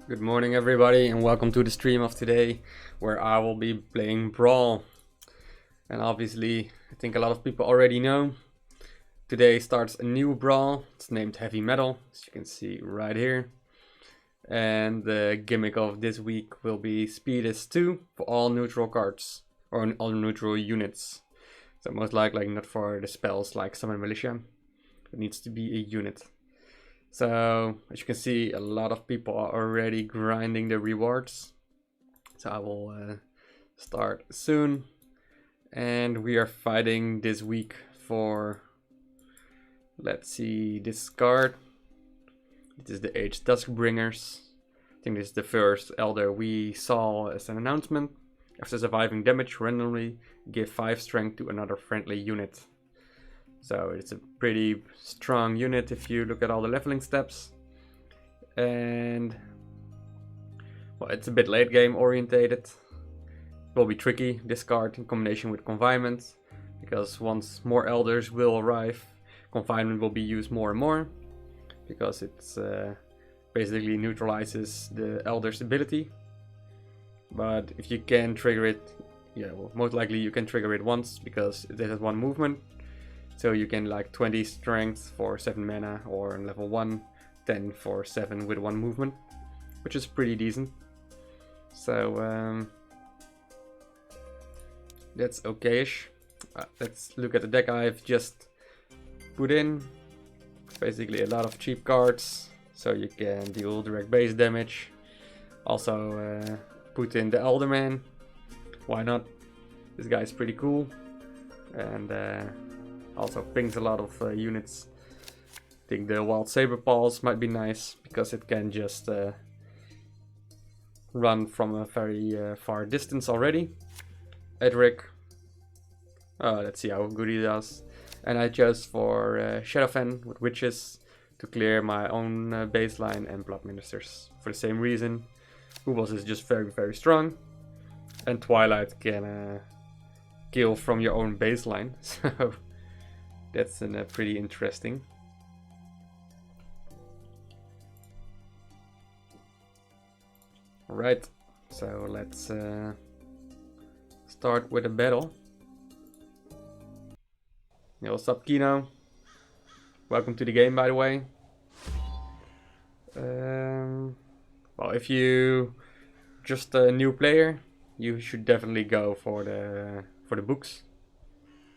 Good morning everybody and welcome to the stream of today where I will be playing Brawl. And obviously, I think a lot of people already know, today starts a new Brawl. It's named Heavy Metal, as you can see right here. And the gimmick of this week will be Speed is 2 for all neutral cards, or all neutral units. So most likely not for the spells like Summon Militia. It needs to be a unit. So, as you can see, a lot of people are already grinding the rewards. So I will start soon. And we are fighting this week for, let's see, this card. It is the Age Duskbringers. I think this is the first Elder we saw as an announcement. After surviving damage randomly, give 5 strength to another friendly unit. So it's a pretty strong unit if you look at all the leveling steps. And well, it's a bit late game orientated. It will be tricky, this card in combination with Confinement, because once more elders will arrive, Confinement will be used more and more, because it's basically neutralizes the elder's ability. But if you can trigger it, yeah, well, most likely you can trigger it once because it has 1 movement. So you can like 20 strength for 7 mana, or on level 1, 10 for 7 with 1 movement, which is pretty decent. So that's okayish. Let's look at the deck I've just put in. It's basically a lot of cheap cards, so you can deal direct base damage. Also put in the Alderman. Why not? This guy's pretty cool. And also pings a lot of units. I think the Wild Saber Paws might be nice because it can just run from a very far distance already. Edric. Let's see how good he does. And I chose for Shadowfen with Witches to clear my own baseline and Blood Ministers for the same reason. Ubos is just very strong. And Twilight can kill from your own baseline. So that's pretty interesting. Alright, so let's start with a battle. Yo, what's up, Kino? Welcome to the game, by the way. Well, if you just a new player, you should definitely go for the books.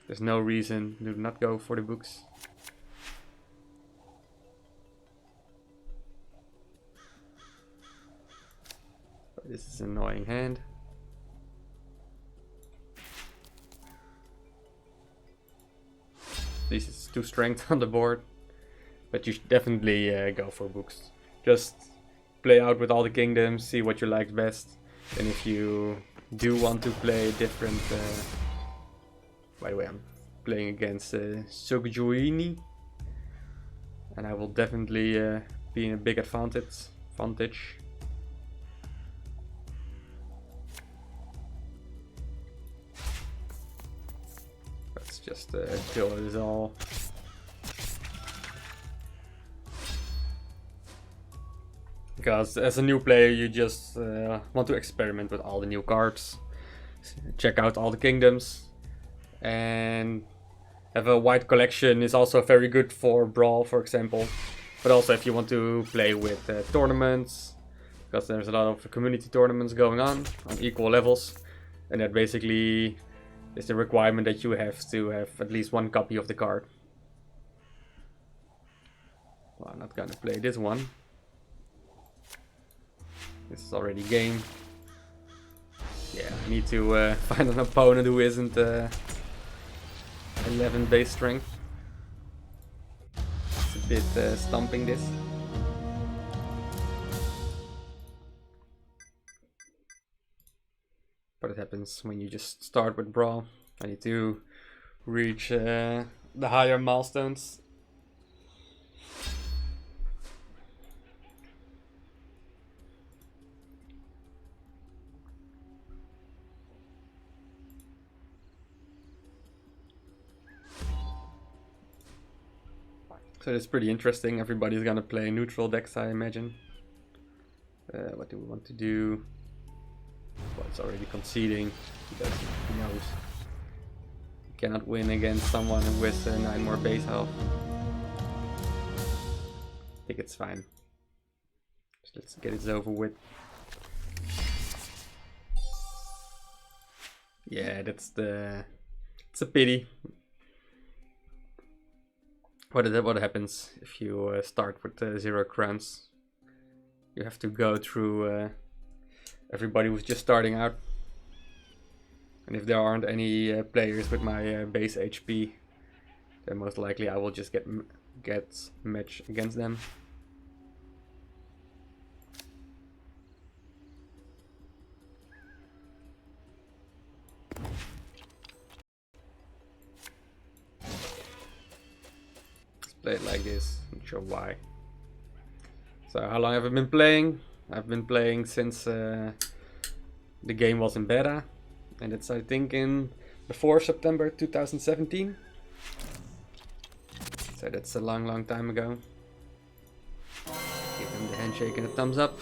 There's no reason to not go for the books. This is an annoying hand. This is 2 strength on the board. But you should definitely go for books. Just play out with all the kingdoms, see what you like best. And if you do want to play different... by the way, I'm playing against Sogjuini, and I will definitely be in a big advantage. Let's just kill this all. Because as a new player, you just want to experiment with all the new cards, check out all the kingdoms. And have a wide collection is also very good for Brawl, for example. But also if you want to play with tournaments, because there's a lot of community tournaments going on equal levels. And that basically is the requirement that you have to have at least 1 copy of the card. Well, I'm not gonna play this one. This is already game. Yeah, I need to find an opponent who isn't 11 base strength. It's a bit stumping this. But it happens when you just start with Brawl. I need to reach the higher milestones. So it's pretty interesting. Everybody's gonna play neutral decks, I imagine. What do we want to do? Well, it's already conceding because he knows he cannot win against someone with 9 more base health. I think it's fine. Just let's get it over with. Yeah, it's a pity. What happens if you start with 0 crowns? You have to go through everybody who's just starting out. And if there aren't any players with my base HP, then most likely I will just get match against them. Let's play it like this. Not sure why. So how long have I been playing? I've been playing since the game was in beta, and it's I think in before September 2017. So that's a long time ago. Give him the handshake and a thumbs up.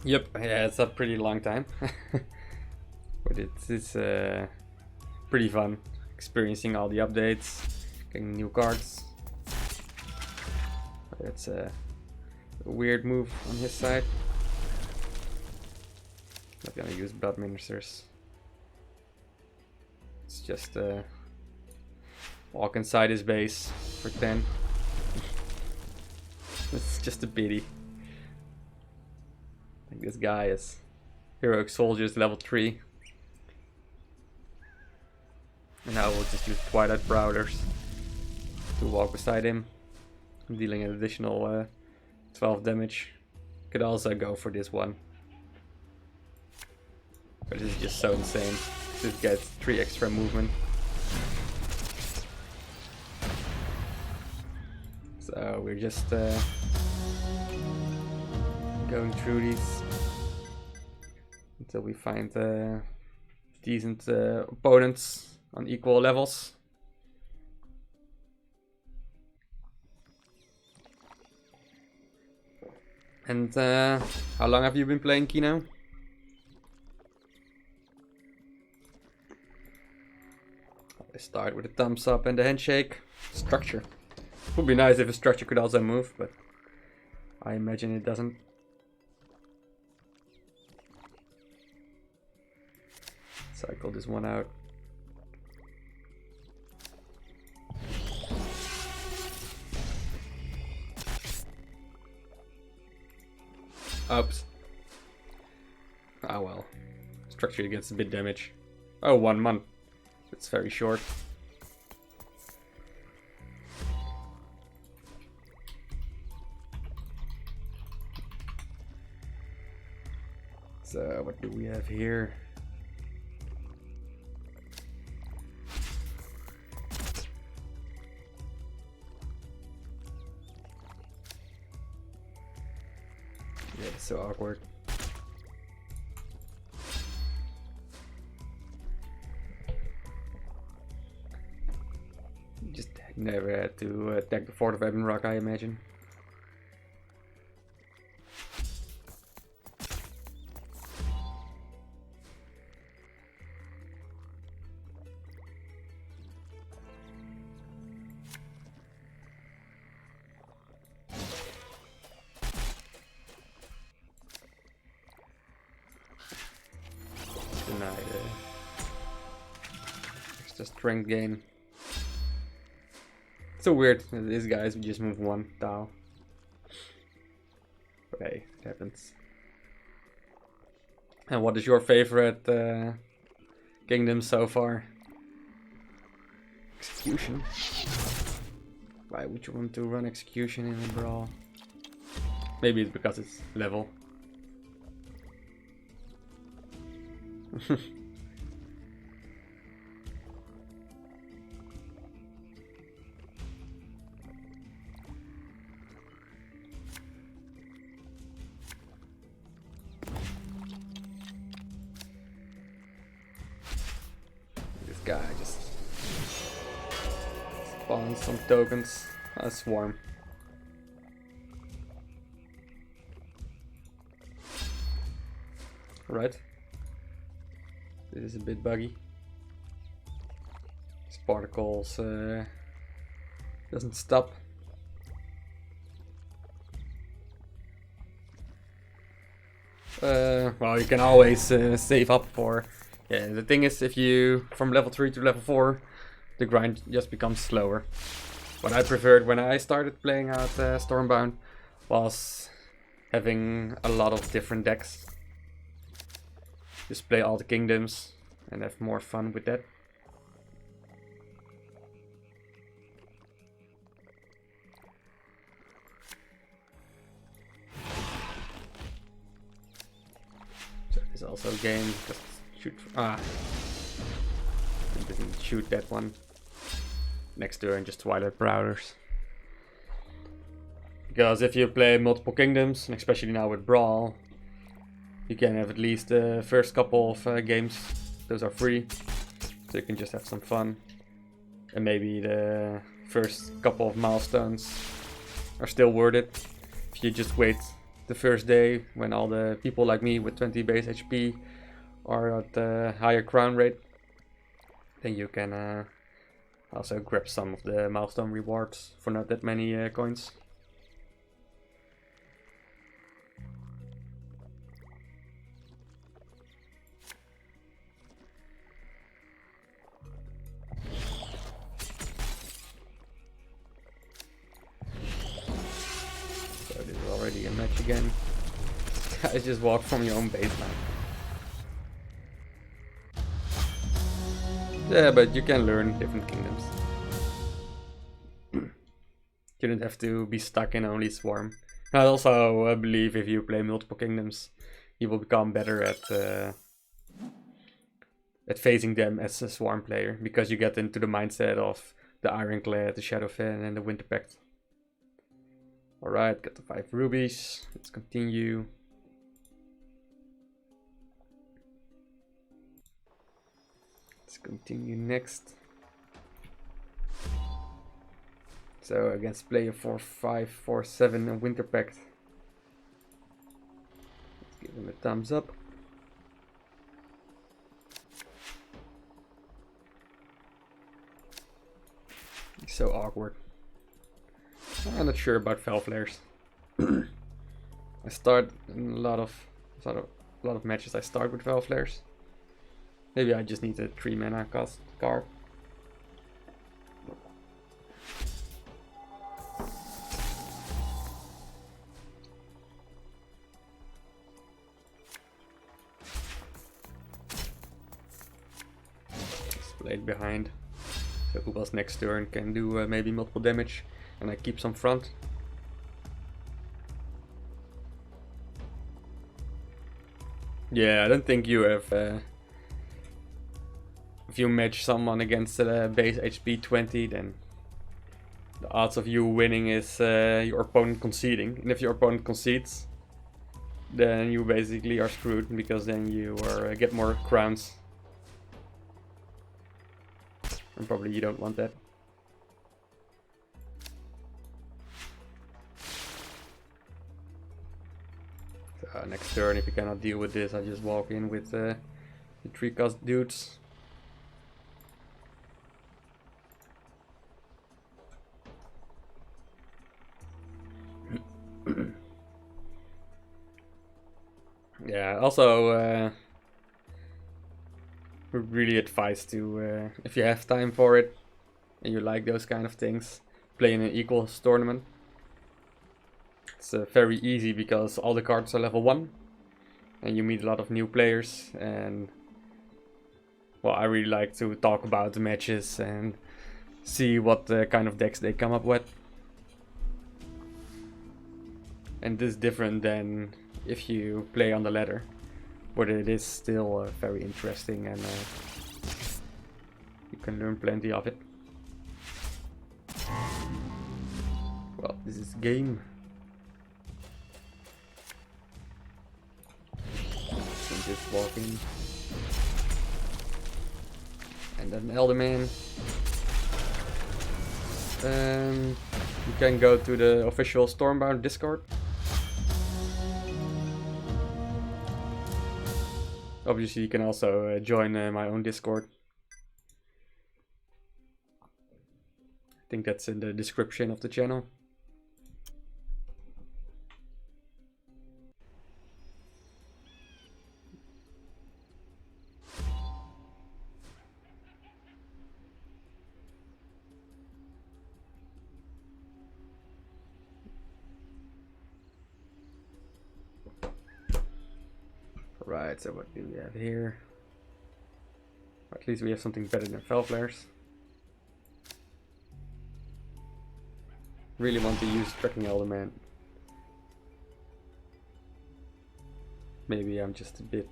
Yep, yeah, it's a pretty long time. But it's pretty fun experiencing all the updates, getting new cards. That's a weird move on his side. Not gonna use blood ministers. It's just walk inside his base for 10. It's just a pity. I think this guy is heroic soldiers level 3. And now we'll just use Twilight Prowlers to walk beside him, dealing an additional 12 damage. Could also go for this one. But this is just so insane. This gets 3 extra movement. So we're just going through these until we find decent opponents on equal levels. And how long have you been playing Kino? I start with a thumbs up and a handshake. Structure. Would be nice if a structure could also move, but I imagine it doesn't. Cycle this one out. Oops. Ah well. Structure gets a bit damage. Oh, 1 month. It's very short. So what do we have here? Yeah, it's so awkward. Just never had to attack the Fort of Ebonrock, I imagine. Denied extra strength gain. So weird. These guys we just move 1 tile. But hey, it happens. And what is your favorite kingdom so far? Execution. Why would you want to run execution in a brawl? Maybe it's because it's level. spawn some tokens. A swarm. Right. This is a bit buggy. Particles doesn't stop. Well, you can always save up for. Yeah, the thing is, if you from level 3 to level 4, the grind just becomes slower. What I preferred when I started playing out Stormbound was having a lot of different decks. Just play all the kingdoms and have more fun with that. Is also a game, just shoot. It didn't shoot that one. Next turn, just Twilight Prowlers. Because if you play multiple kingdoms, and especially now with Brawl, you can have at least the first couple of games. Those are free, so you can just have some fun. And maybe the first couple of milestones are still worth it. If you just wait the first day when all the people like me with 20 base HP are at the higher crown rate, then you can also grab some of the milestone rewards for not that many coins. So this is already a match again. Guys, just walk from your own baseline. Yeah, but you can learn different kingdoms. You don't have to be stuck in only Swarm. I also believe if you play multiple kingdoms, you will become better at facing them as a Swarm player, because you get into the mindset of the Ironclad, the Shadowfen, and the Winter Pact. Alright, got the 5 rubies. Let's continue. Let's continue next. So against player 4-5, 4-7 and Winter Pact. Let's give him a thumbs up. He's so awkward. I'm not sure about Fel Flares. I start in a lot of matches. I start with Fel Flares. Maybe I just need a 3 mana cost card. Blade behind, so Ubal's next turn can do maybe multiple damage, and I keep some front. Yeah, I don't think you have. If you match someone against base HP 20, then the odds of you winning is your opponent conceding, and if your opponent concedes, then you basically are screwed, because then you are get more crowns. And probably you don't want that. So next turn, if you cannot deal with this, I just walk in with the 3 cost dudes. Yeah, also would really advise to, if you have time for it and you like those kind of things, play in an equals tournament. It's very easy because all the cards are level 1 and you meet a lot of new players, and well, I really like to talk about the matches and see what kind of decks they come up with. And this is different than if you play on the ladder, but it is still very interesting, and you can learn plenty of it. Well, this is game. So just walking, and then Elderman. You can go to the official Stormbound Discord. Obviously, you can also join my own Discord. I think that's in the description of the channel. Right, so what do we have here? At least we have something better than fell flares. Really want to use Tracking Element. Maybe I'm just a bit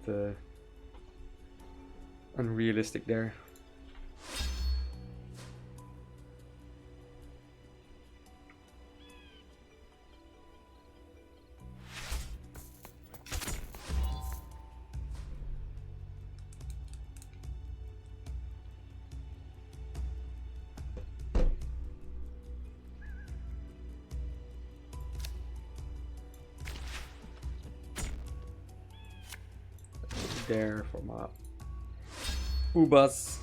unrealistic there. There for my Ubas.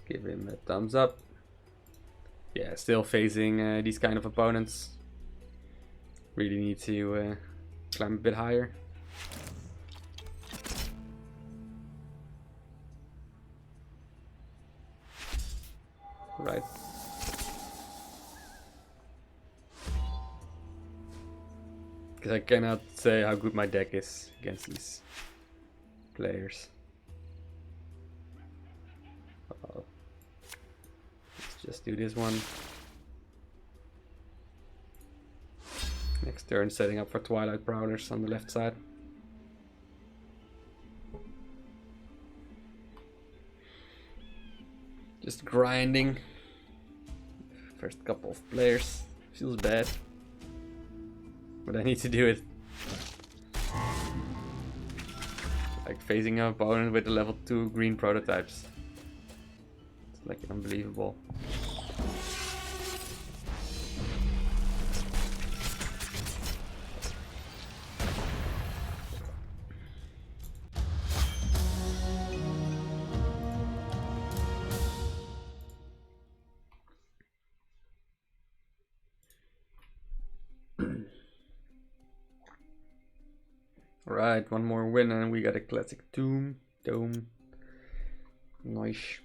Give him a thumbs up. Yeah, still facing these kind of opponents. Really need to climb a bit higher. Right. Because I cannot say how good my deck is against these players. Uh-oh. Let's just do this one. Next turn, setting up for Twilight Prowlers on the left side. Just grinding. First couple of players. Feels bad. But I need to do it. Like facing an opponent with the level 2 green prototypes. It's like unbelievable. Alright, one more win and we got a classic Dome. Nice.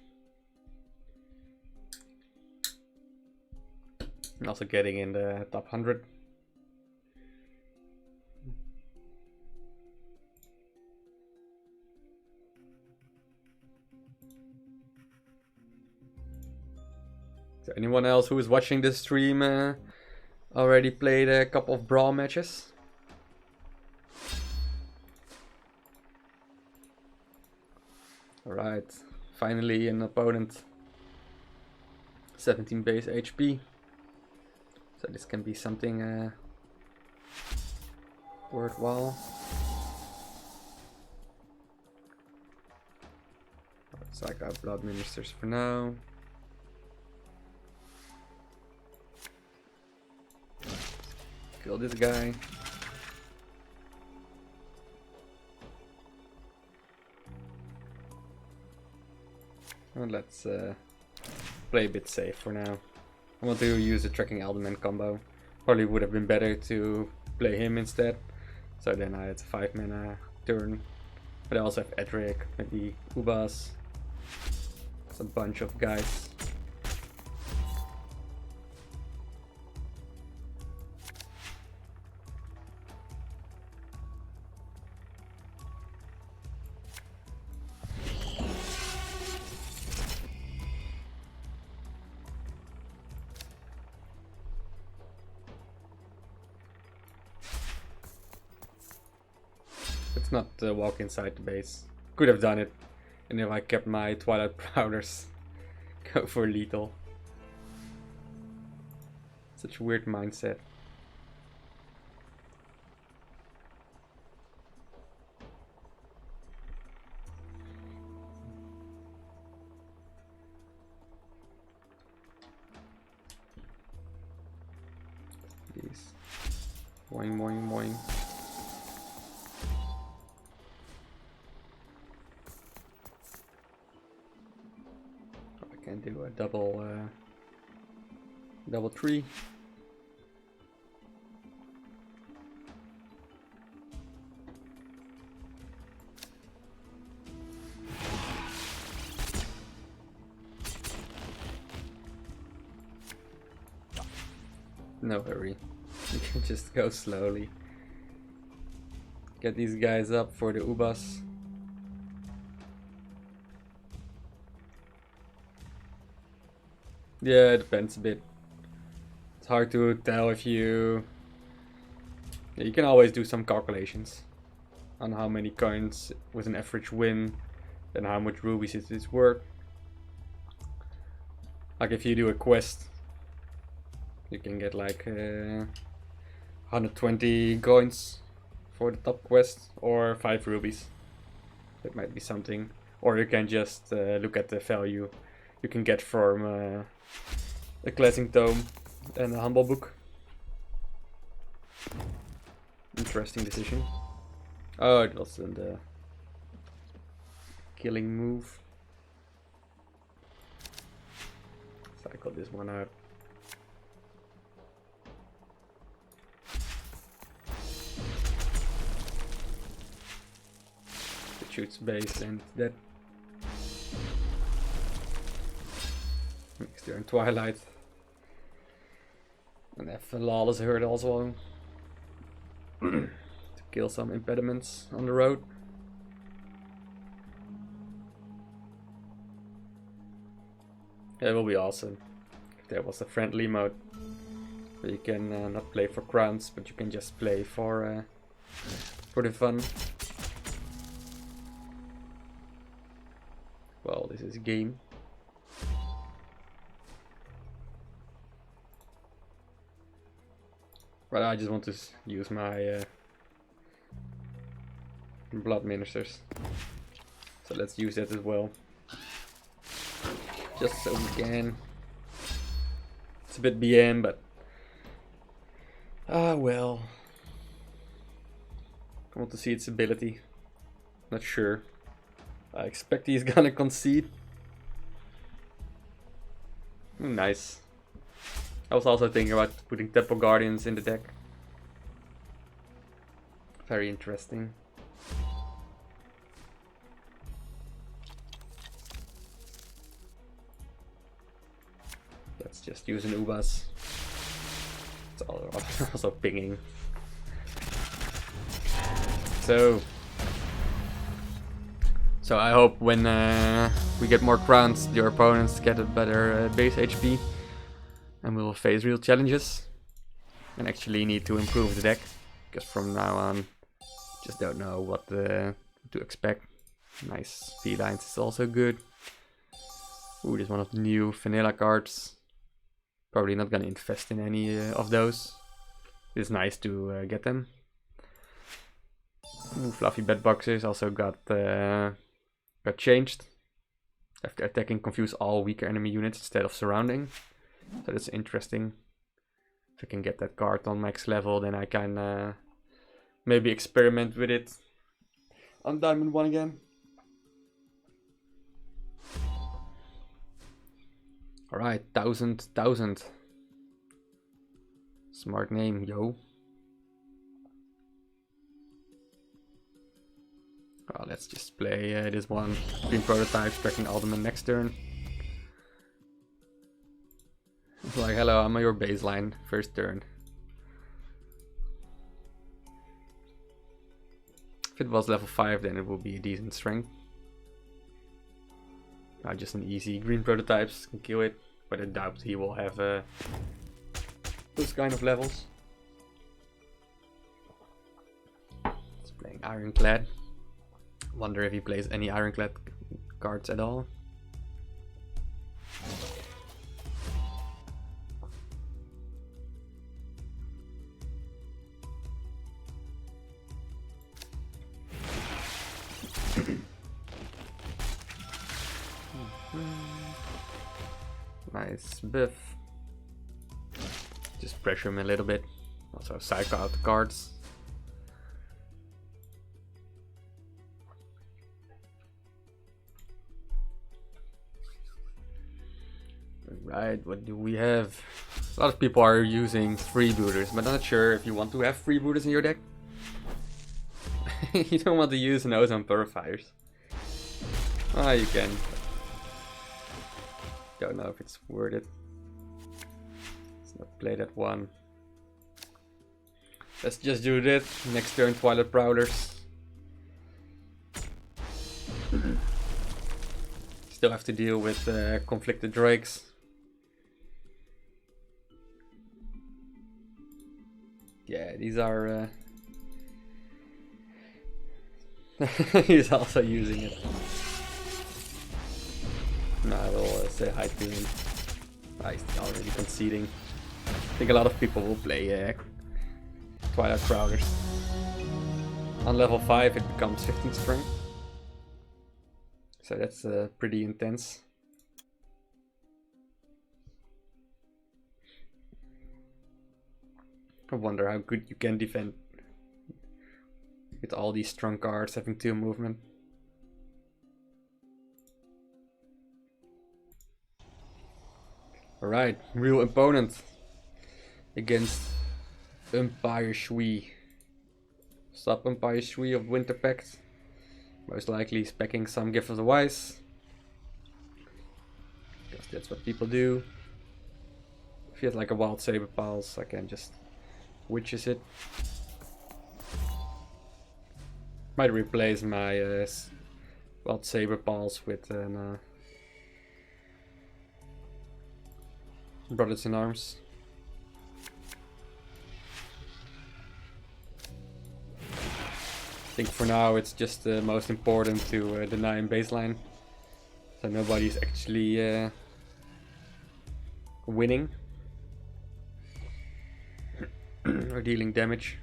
And also getting in the top 100. So anyone else who is watching this stream already played a couple of Brawl matches? Alright, finally an opponent. 17 base HP. So this can be something worthwhile. Looks like our Blood Ministers for now. Kill this guy. And let's play a bit safe for now. I want to use the Tracking Element combo. Probably would have been better to play him instead. So then I had a 5 mana turn. But I also have Edric, maybe Ubas. It's a bunch of guys. Let's not walk inside the base. Could have done it. And if I kept my Twilight Prowlers, go for lethal. Such a weird mindset. Boing, boing, boing. I can do a double tree. No hurry. You can just go slowly. Get these guys up for the Ubas. Yeah, it depends a bit. It's hard to tell if you... Yeah, you can always do some calculations on how many coins with an average win and how much rubies it is worth. Like if you do a quest, you can get like 120 coins for the top quest or 5 rubies. That might be something. Or you can just look at the value you can get from a Classing Tome and a Humble Book. Interesting decision. Oh, it was in the killing move. Cycle this one out. It shoots base and that. Next turn Twilight. And have a Lawless Herd also. To kill some impediments on the road. It will be awesome if there was a friendly mode where you can not play for crowns, but you can just play for the fun. Well, this is a game. But I just want to use my blood ministers. So let's use that as well. Just so we can. It's a bit BM, but well. I want to see its ability. Not sure. I expect he's gonna concede. Nice. I was also thinking about putting Temple Guardians in the deck. Very interesting. Let's just use an Ubas. It's also pinging. So I hope when we get more crowns, your opponents get a better base HP. And we will face real challenges. And actually need to improve the deck. Because from now on, just don't know what to expect. Nice felines is also good. Ooh, this is one of the new vanilla cards. Probably not gonna invest in any of those. It's nice to get them. Ooh, fluffy bed boxes also got changed. After attacking, confuse all weaker enemy units instead of surrounding. So that's interesting. If I can get that card on max level, then I can maybe experiment with it on Diamond 1 again. Alright, 1000. Smart name, yo. Well, let's just play this one. Green prototype, tracking Alderman next turn. It's like, hello, I'm on your baseline, first turn. If it was level 5, then it would be a decent strength. Just an easy green prototypes can kill it, but I doubt he will have those kind of levels. He's playing Ironclad. Wonder if he plays any Ironclad cards at all. Nice buff. Just pressure him a little bit. Also cycle out the cards. Right, what do we have? A lot of people are using freebooters, but I'm not sure if you want to have freebooters in your deck. You don't want to use ozone purifiers. Ah, you can. Don't know if it's worth it. Let's not play that one. Let's just do this. Next turn, Twilight Prowlers. Still have to deal with conflicted drakes. Yeah, these are... He's also using it. No, I will say hi to him. He's already conceding. I think a lot of people will play Twilight Prowlers. On level 5 it becomes 15 strength. So that's pretty intense. I wonder how good you can defend with all these strong cards having 2 movement. Alright, real opponent against Umpire Shui. Sub Umpire Shui of Winter Pact. Most likely specking some Gift of the Wise. Because that's what people do. If he has like a Wild Saber Pulse, I can just Witches it. Might replace my Wild Saber Pulse with an Brothers in Arms. I think for now it's just most important to deny him baseline. So nobody's actually winning. Or dealing damage.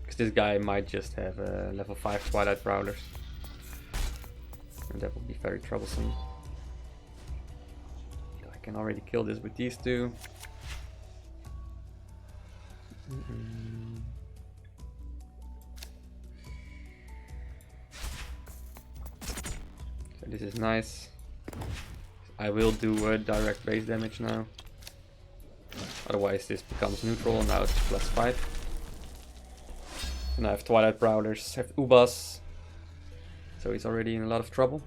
Because this guy might just have level 5 Twilight Prowlers. And that would be very troublesome. I can already kill this with these two. So this is nice. I will do direct base damage now. Otherwise this becomes neutral, now it's +5. And I have Twilight Prowlers, have Ubas. So he's already in a lot of trouble.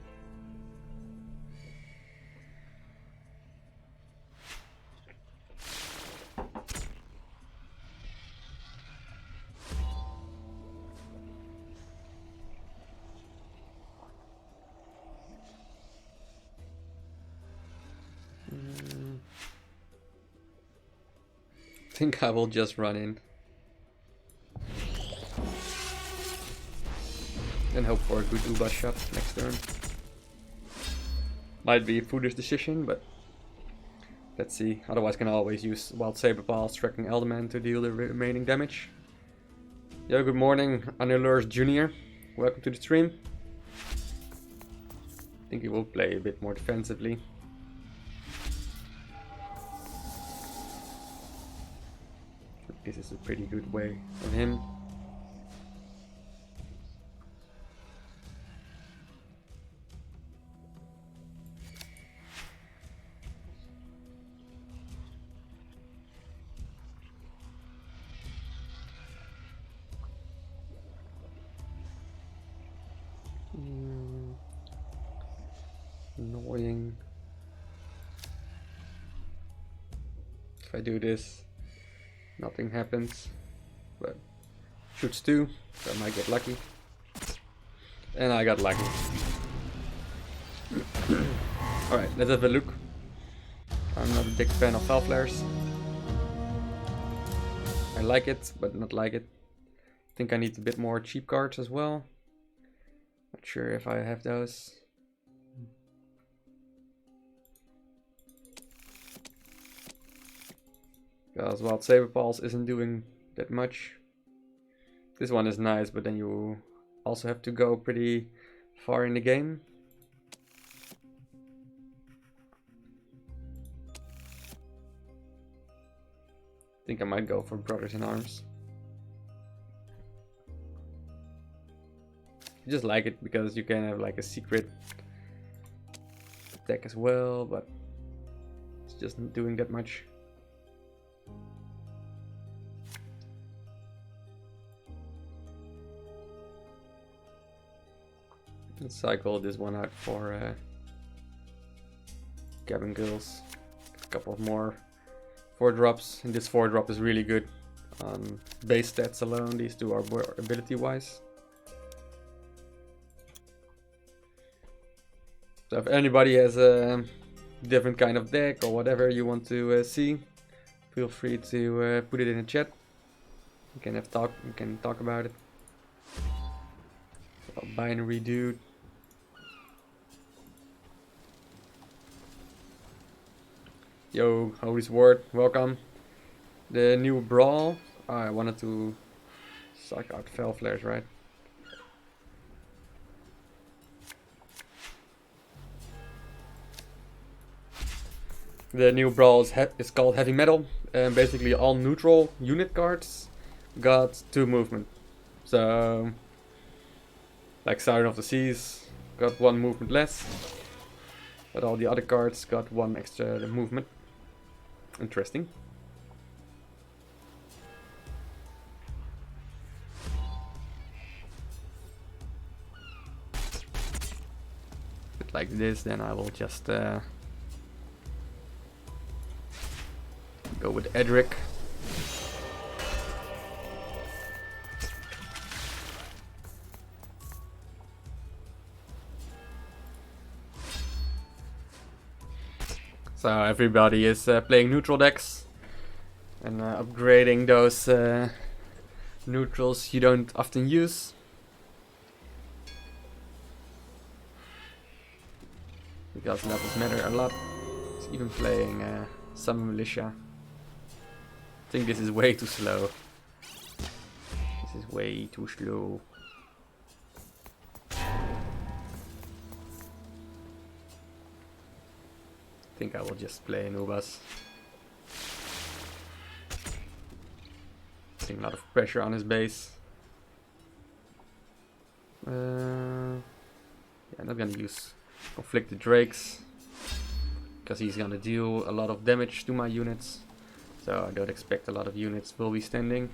I think I will just run in and hope for a good Uba shot next turn. Might be a foolish decision, but let's see. Otherwise can always use Wild Saber Pulse, Tracking Elderman to deal the remaining damage. Yo, good morning, Anilurs Jr. Welcome to the stream. I think he will play a bit more defensively. This is a pretty good way of him. Annoying. If I do this, nothing happens, but shoots 2, so I might get lucky. And I got lucky. Alright, let's have a look. I'm not a big fan of Fel Flares. I like it, but not like it. I think I need a bit more cheap cards as well. Not sure if I have those. Because Wild Saber Pulse isn't doing that much. This one is nice, but then you also have to go pretty far in the game. think I might go for Brothers in Arms. I just like it because you can have like a secret attack as well, but it's just not doing that much. Let's cycle this one out for Cabin Girls. A couple of more 4-drops, and this 4-drop is really good on base stats alone. These two are ability wise. So if anybody has a different kind of deck or whatever you want to see, feel free to put it in the chat. We can talk about it. So, binary dude. Yo, Holy Sword, welcome. The new Brawl. Oh, I wanted to suck out Fell Flares, right? The new Brawl is called Heavy Metal, and basically all neutral unit cards got 2 movement. So, like Siren of the Seas got 1 movement less, but all the other cards got 1 extra movement. Interesting. Bit like this, then I will just go with Edric. So everybody is playing neutral decks and upgrading those neutrals you don't often use. Because levels matter a lot. It's even playing Summer Militia. I think this is way too slow. This is way too slow. I think I will just play Nubas. Putting a lot of pressure on his base. Yeah, I'm not gonna use Conflicted Drakes because he's gonna deal a lot of damage to my units. So I don't expect a lot of units will be standing.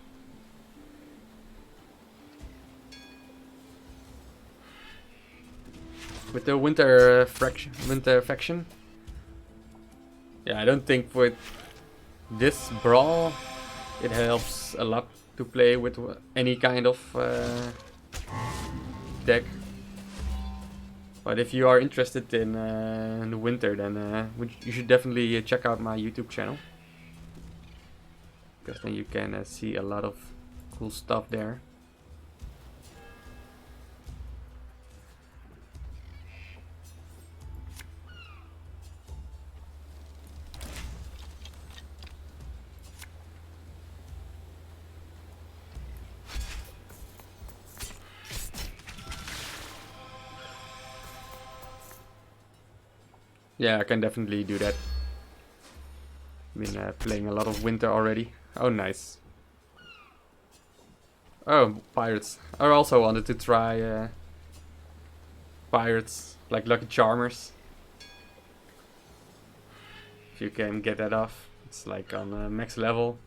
With the winter faction. Yeah, I don't think with this Brawl it helps a lot to play with any kind of deck. But if you are interested in the winter, then you should definitely check out my YouTube channel. Because then you can see a lot of cool stuff there. Yeah, I can definitely do that. Been playing a lot of winter already. Oh, nice. Oh, pirates. I also wanted to try pirates, like Lucky Charmers. If you can get that off. It's like on max level.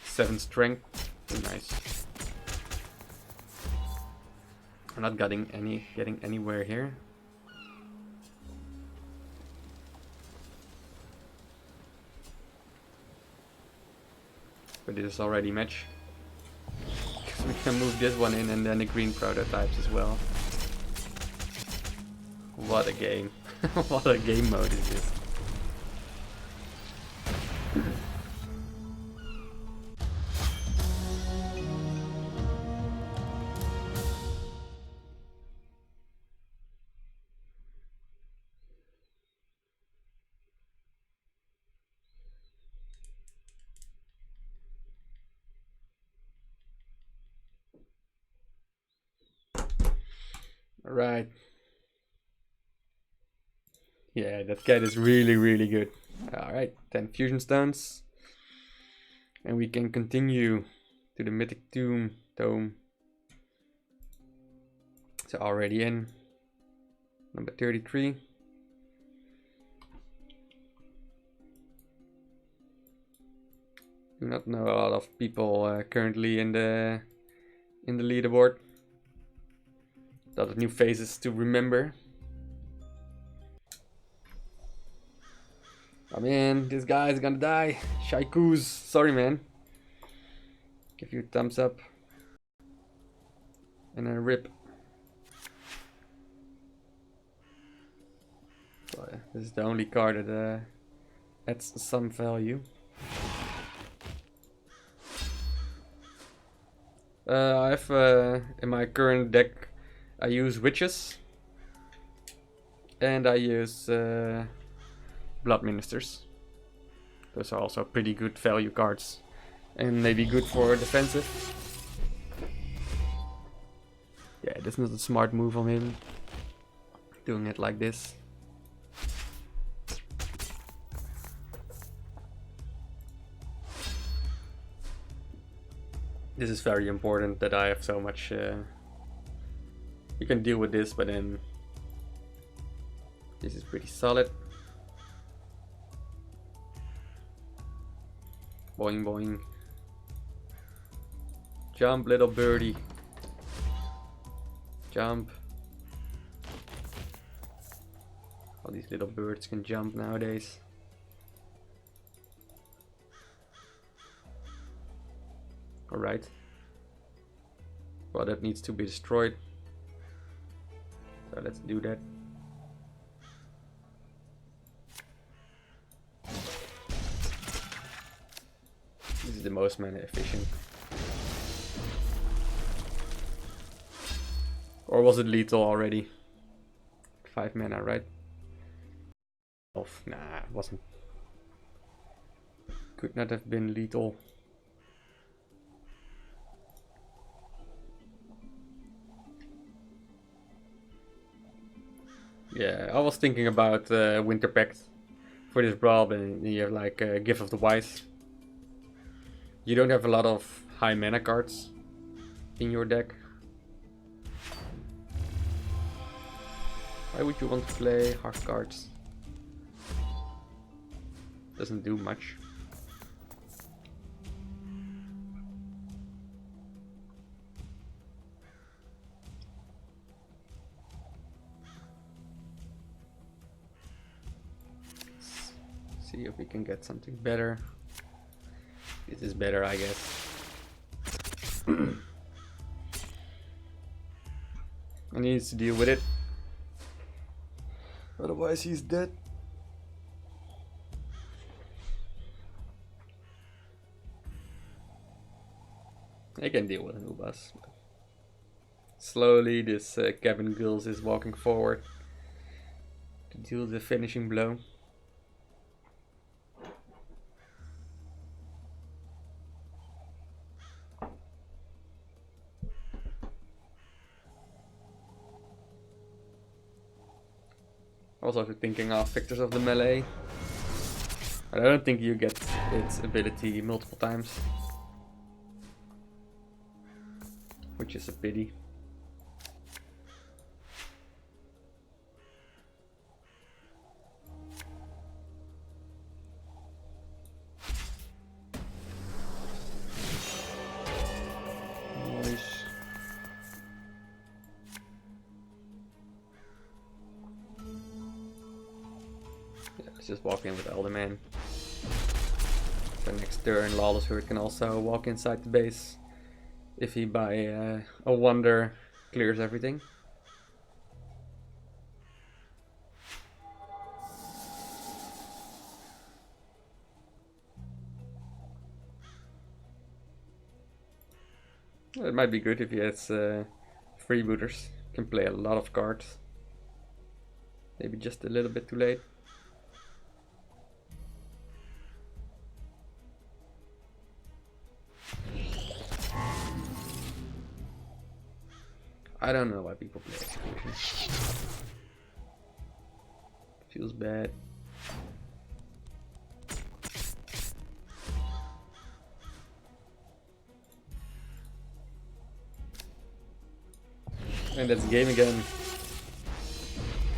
7 strength. Oh, nice. I'm not getting anywhere here. But this is already match. So we can move this one in and then the green prototypes as well. What a game. What a game mode is this. Alright. Yeah, that cat is really, really good. Alright, 10 fusion stones. And we can continue to the Mythic Tome. So already in number 33. Do not know a lot of people currently in the leaderboard. A lot of new faces to remember. Oh man, this guy is gonna die. Shaiku's, sorry man. Give you a thumbs up. And a rip. So, this is the only card that adds some value. I have in my current deck, I use witches. And I use blood ministers. Those are also pretty good value cards. And maybe good for defensive. Yeah, this is not a smart move on him. Doing it like this. This is very important that I have so much. You can deal with this, but then this is pretty solid. Boing boing. Jump, little birdie. Jump. All these little birds can jump nowadays. Alright. Well, that needs to be destroyed. So let's do that. This is the most mana efficient. Or was it lethal already? 5 mana, right? Oh, nah, it wasn't. Could not have been lethal. Yeah, I was thinking about Winter Pact for this brawl, but you have like Gift of the Wise. You don't have a lot of high mana cards in your deck. Why would you want to play hard cards? Doesn't do much. Let's see if we can get something better. This is better, I guess. He needs to deal with it. Otherwise he's dead. I can deal with Anubis. Slowly this Kevin Gills is walking forward to deal the finishing blow. Also thinking of Victors of the Melee. But I don't think you get its ability multiple times. Which is a pity. Nice. Yeah, let's just walk in with Elderman. So next turn, Lawless Herd can also walk inside the base. If he by a wonder clears everything. It might be good if he has freebooters. Can play a lot of cards. Maybe just a little bit too late. I don't know why people play Execution. Feels bad. And that's game again.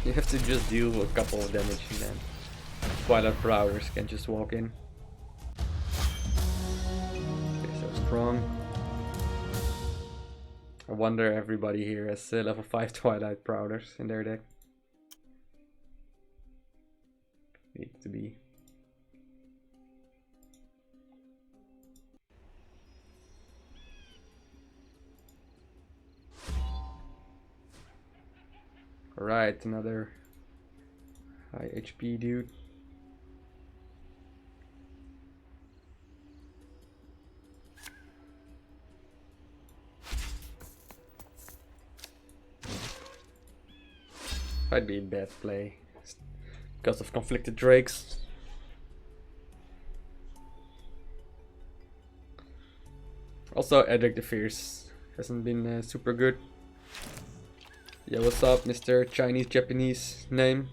You have to just deal with a couple of damage and then Twilight Prowlers can just walk in. Okay, so strong. I wonder everybody here has level 5 Twilight Prowlers in their deck. Needs to be. Alright, another high HP dude. Might be a bad play because of conflicted drakes. Also, Edric the Fierce hasn't been super good. Yeah, what's up, Mr. Chinese Japanese name?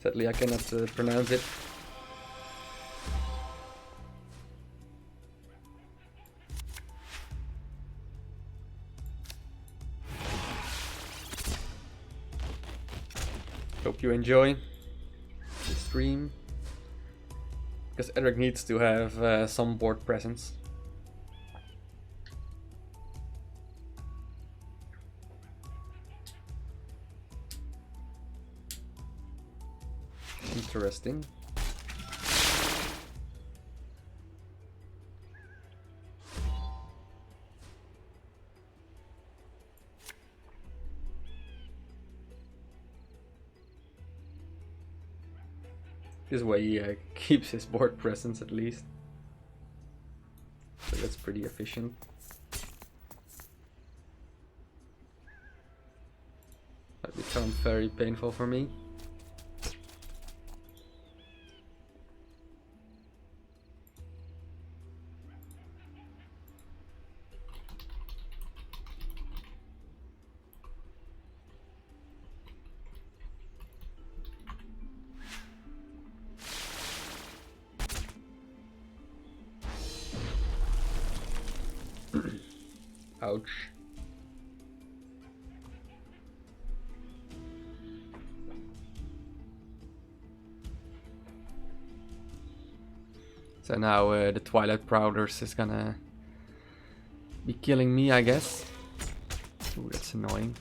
Sadly, I cannot pronounce it. Hope you enjoy the stream, because Edric needs to have some board presence. Interesting. This way he keeps his board presence at least. So that's pretty efficient. That becomes very painful for me. Ouch. So now the Twilight Prowlers is gonna be killing me, I guess. Ooh, that's annoying.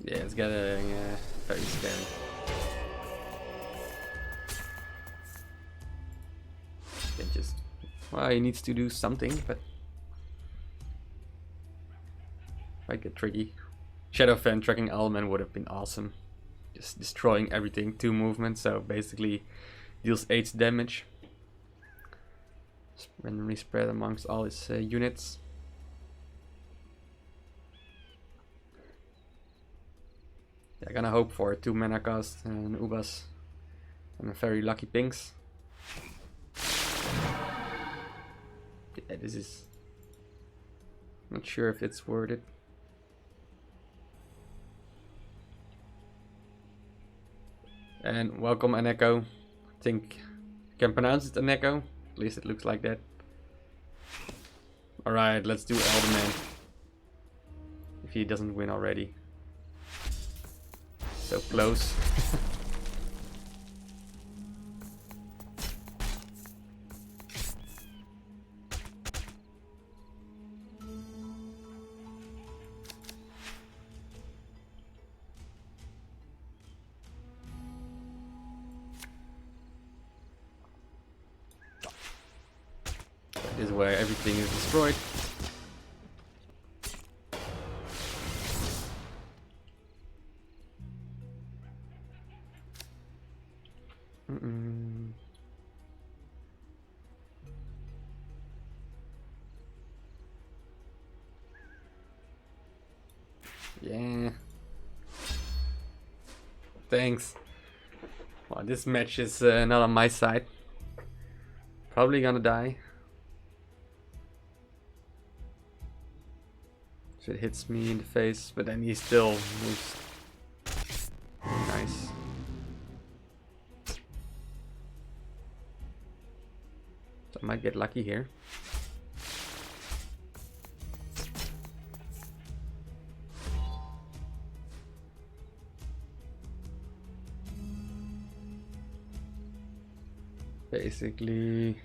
Yeah, it's getting very scary. Then just, well, he needs to do something, but might get tricky. Shadowfen tracking Alman would have been awesome. Just destroying everything, 2 movements, so basically deals 8 damage. Randomly spread amongst all his units. Yeah, gonna hope for 2 mana cost and Ubas and a very lucky pinks. Yeah, this is not sure if it's worth it. And welcome Aneko. I think you can pronounce it Aneko. At least it looks like that. Alright, let's do Alderman. If he doesn't win already. So close. This is where everything is destroyed. Yeah. Thanks. Well, this match is not on my side. Probably gonna die. So it hits me in the face, but then he still moves. Nice. So I might get lucky here. Basically,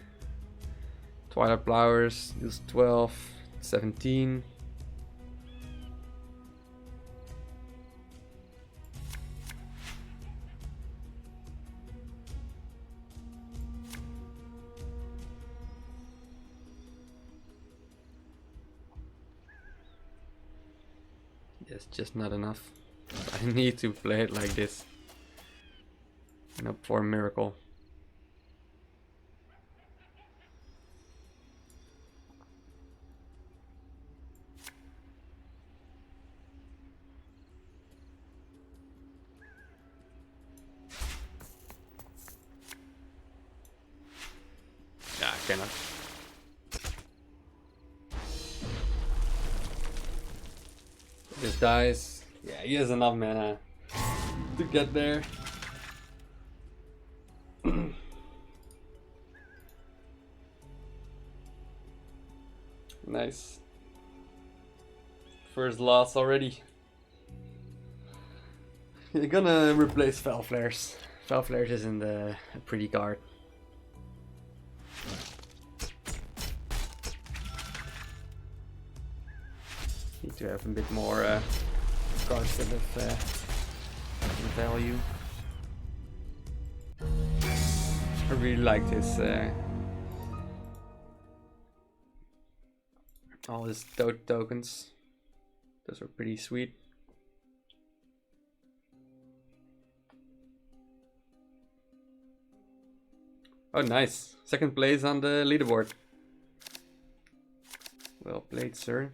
Twilight Flowers deals 12, 17. It's just not enough. I need to play it like this. And hope for a miracle. Yeah, I cannot. This dies. Yeah, he has enough mana to get there. Nice. First loss already. You're gonna replace Fel Flares. Fel Flares isn't a pretty card. Need to have a bit more cards that have value. I really liked his all his tokens. Those were pretty sweet. Oh, nice. Second place on the leaderboard. Well played, sir.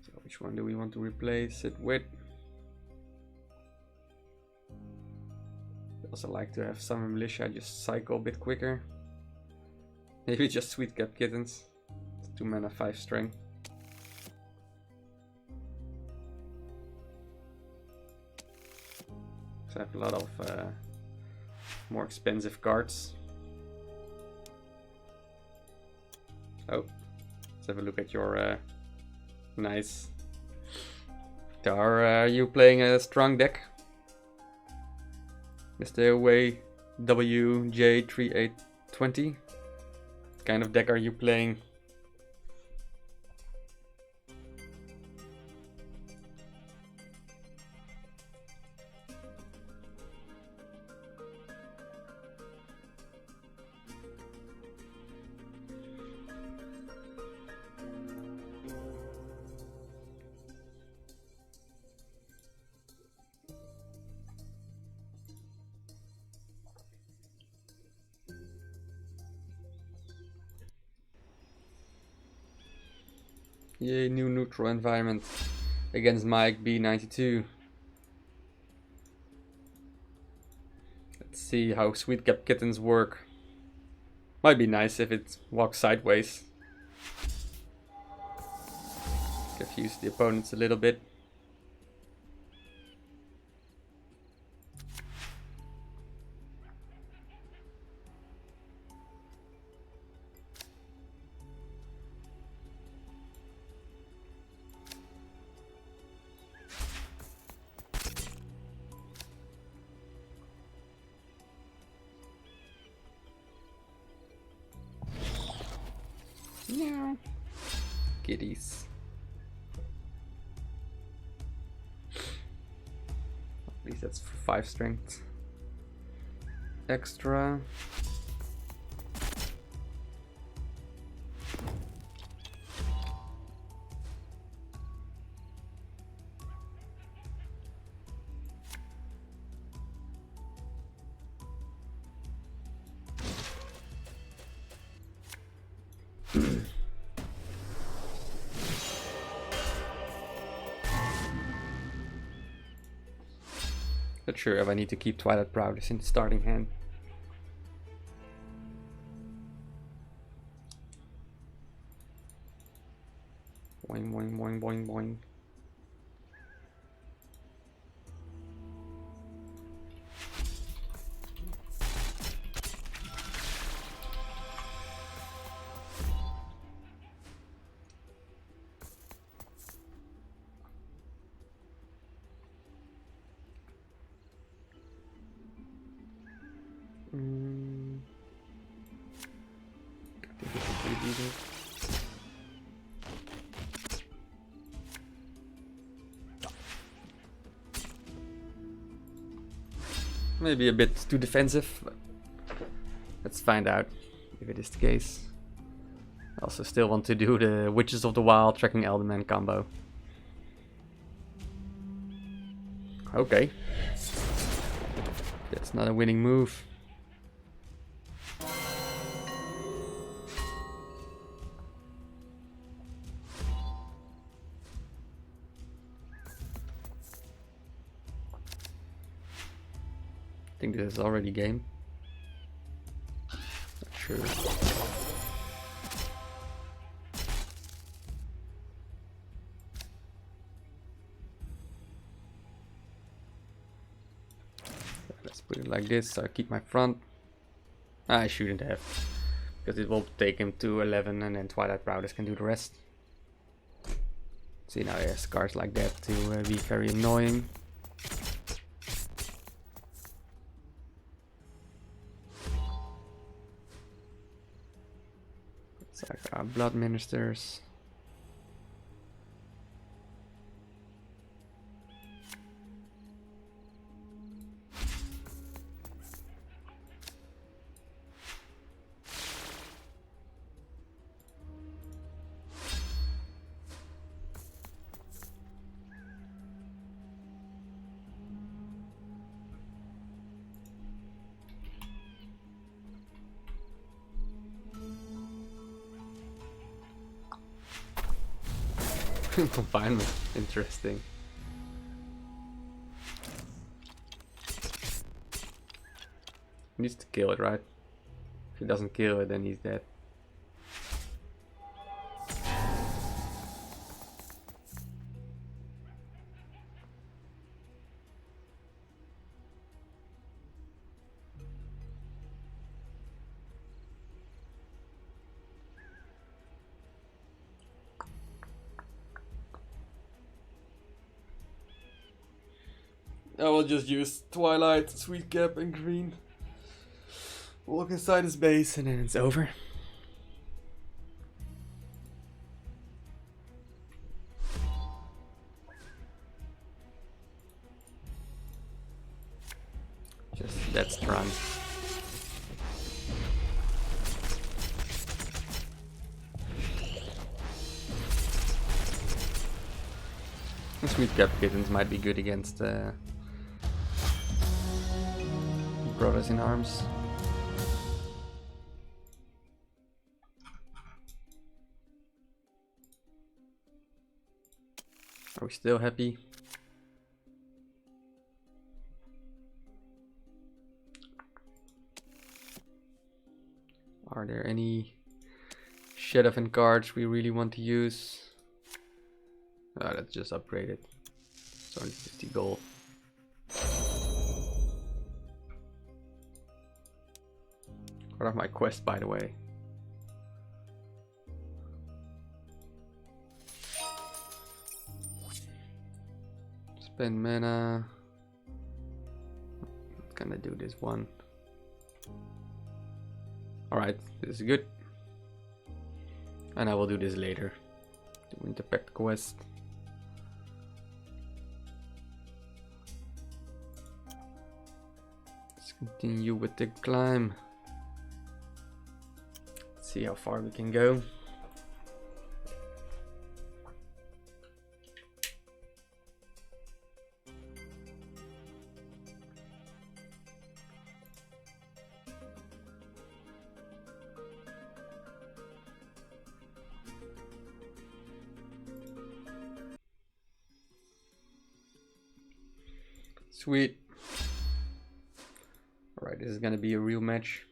So which one do we want to replace it with? I also like to have Summer Militia just cycle a bit quicker. Maybe just Sweet Cap Kittens. 2 mana, 5 strength. So I have a lot of more expensive cards. Oh, let's have a look at your nice. Are you playing a strong deck? Mr. Way WJ3820? What kind of deck are you playing? Yay, new neutral environment against Mike B92. Let's see how Sweet Cap Kittens work. Might be nice if it walks sideways. Confuse the opponents a little bit. Yeah. Kitties. At least that's 5 strength. Extra. Not sure if I need to keep Twilight Prowess in the starting hand. Boing, boing, boing, boing, boing. decent. Maybe a bit too defensive, but let's find out if it is the case. I also still want to do the Witches of the Wild tracking Elderman combo. Okay. That's not a winning move. I think this is already game. Not sure. Let's put it like this so I keep my front. I shouldn't have, because it will take him to 11 and then Twilight Routers can do the rest. See, now he has cards like that to be very annoying. It's like Blood Ministers. Confinement, interesting. He needs to kill it, right? If he doesn't kill it, then he's dead. I will just use Twilight, Sweet Cap and Green. Walk inside his base and then it's over. Just let's run. Sweet Cap Kittens might be good against Brothers in Arms. Are we still happy? Are there any Shadowfen cards we really want to use? Oh, let's just upgrade it. It's only 50 gold. What are my quests, by the way? Spend mana. Can I do this one? Alright, this is good. And I will do this later. The Winter Pact quest. Let's continue with the climb. See how far we can go. Sweet. Alright, this is gonna be a real match.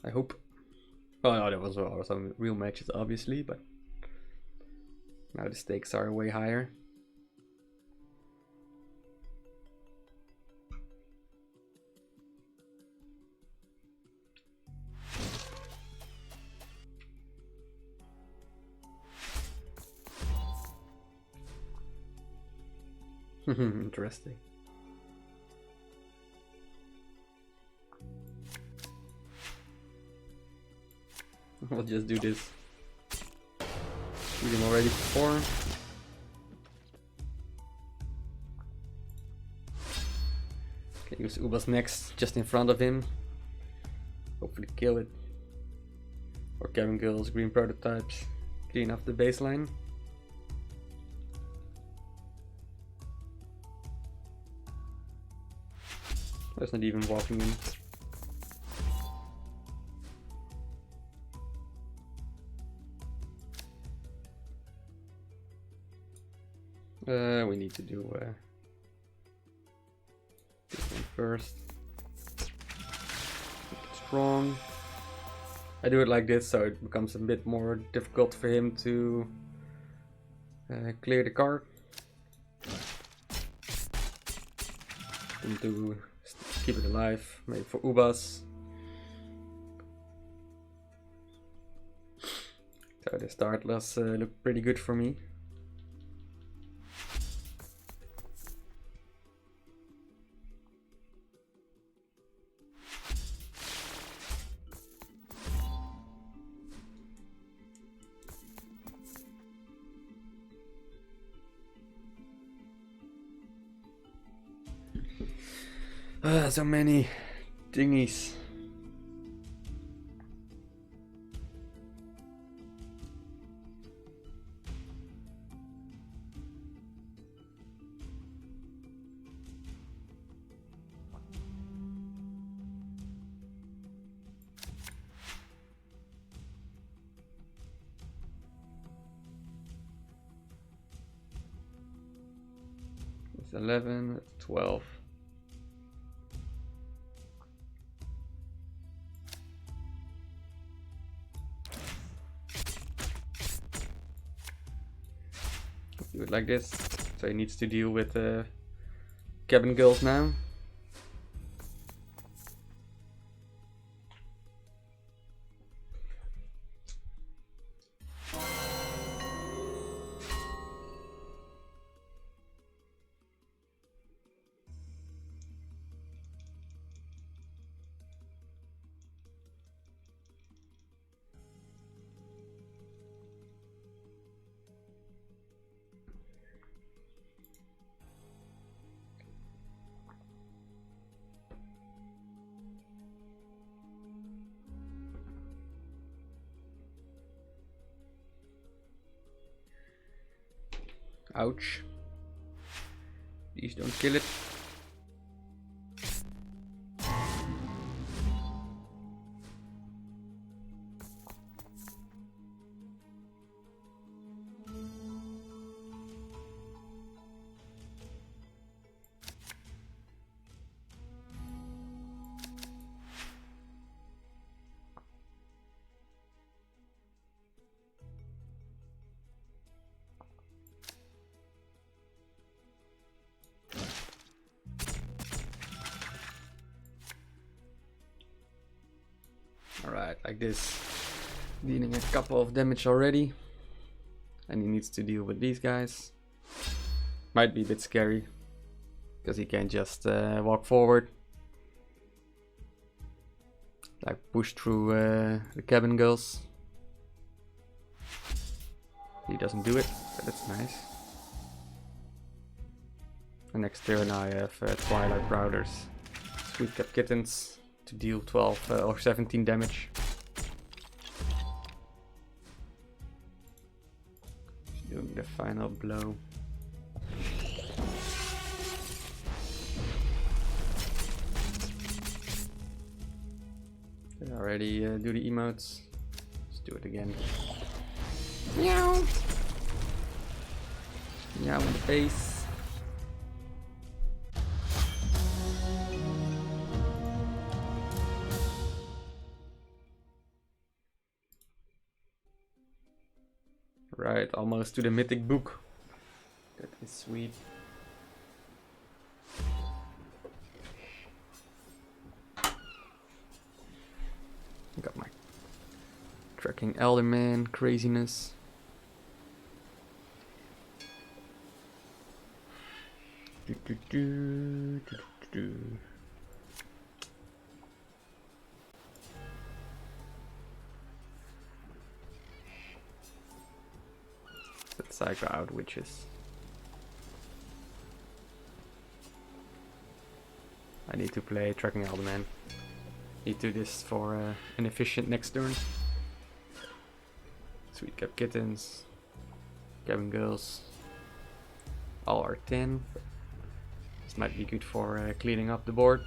I hope. Oh no, there was some real matches obviously, but now the stakes are way higher. Interesting. We'll just do this. Shoot him already before. Okay, use Uba's next just in front of him. Hopefully kill it. Or Kevin Gill's green prototypes. Clean up the baseline. That's not even walking in. We need to do this one first. Make it strong. I do it like this so it becomes a bit more difficult for him to clear the card. And to keep it alive, maybe for Ubas. So the start does look pretty good for me. So many dinghies. It's 11, 12. Do it like this. So he needs to deal with cabin girls now. Ouch. Please don't kill it. Alright, like this. Dealing a couple of damage already. And he needs to deal with these guys. Might be a bit scary. Because he can't just walk forward. Like push through the cabin girls. He doesn't do it, but that's nice. And next turn I have Twilight Prowlers. Sweet Cat Kittens to deal 12 or 17 damage. Doing the final blow. Did I already do the emotes? Let's do it again. Meow! Meow in the face. Right, almost to the mythic book. That is sweet. Got my tracking Elderman craziness. Psycho out witches. I need to play Tracking Alderman. Need to do this for an efficient next turn. Sweet Cap Kittens, Cabin Girls, all are 10. This might be good for cleaning up the board.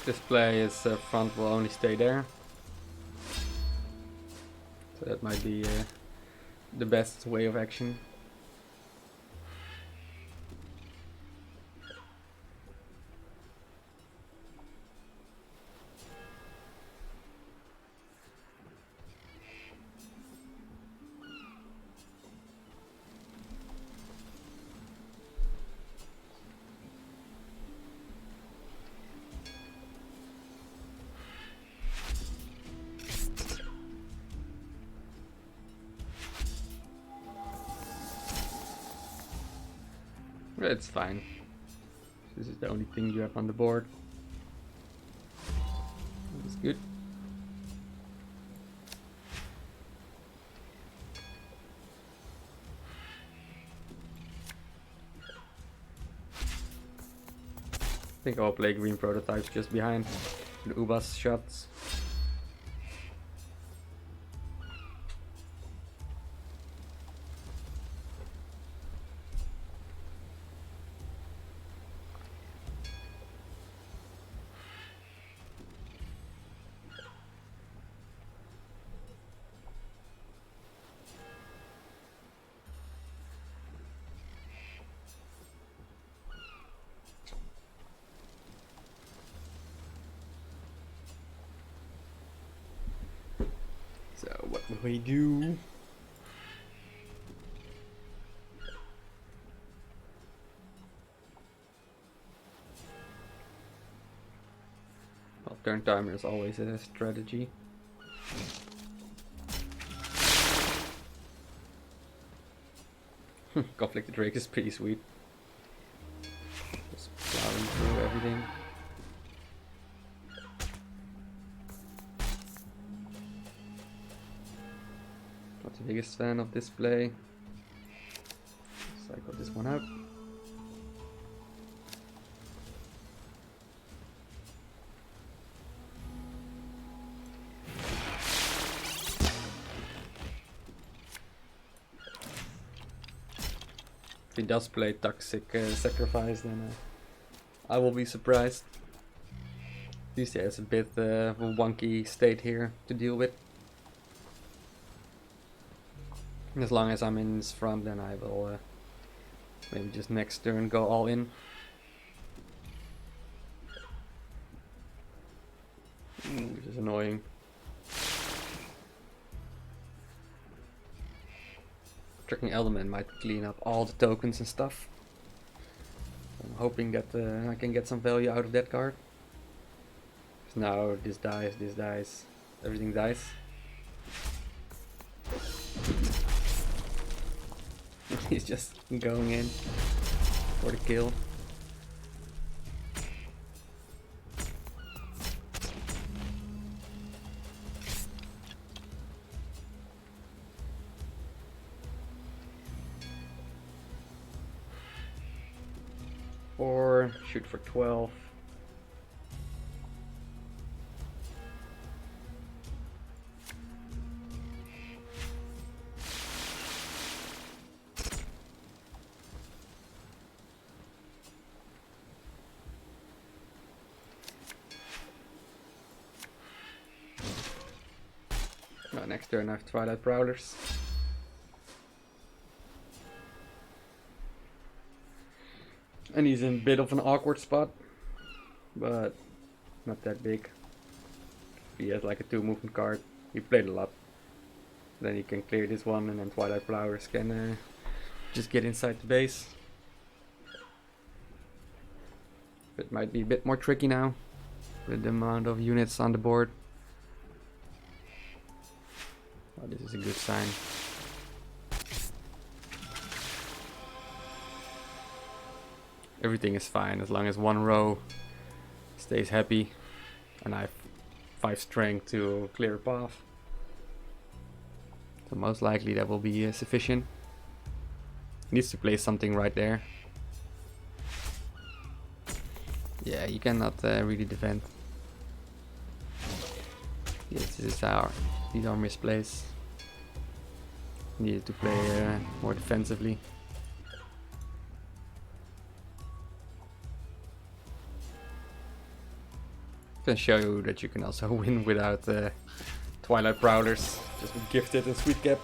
This play is front will only stay there, so that might be the best way of action. It's fine. This is the only thing you have on the board. That's good. I think I'll play green prototypes just behind the Ubas shots. So what will we do? Well, turn timer is always a strategy. Conflicted Drake is pretty sweet. Just plowing through everything. Not the biggest fan of this play. Cycle this one out. If he does play Toxic Sacrifice, then I will be surprised. At least yeah, it's a bit of a wonky state here to deal with. As long as I'm in his front, then I will maybe just next turn go all in. Which is annoying. Tracking Elderman might clean up all the tokens and stuff. I'm hoping that I can get some value out of that card. Because now this dies, everything dies. He's just going in for the kill. Or shoot for 12. Next turn I have Twilight Prowlers. And he's in a bit of an awkward spot, but not that big. He has like a 2 movement card. He played a lot. Then he can clear this one, and then Twilight Flowers can just get inside the base. It might be a bit more tricky now with the amount of units on the board. Oh, this is a good sign. Everything is fine as long as one row stays happy, and I have 5 strength to clear a path. So most likely that will be sufficient. Needs to place something right there. Yeah, you cannot really defend. Yes, these are misplaced. Needed to play more defensively. Can show you that you can also win without Twilight Prowlers. Just be gifted and Sweet Cap.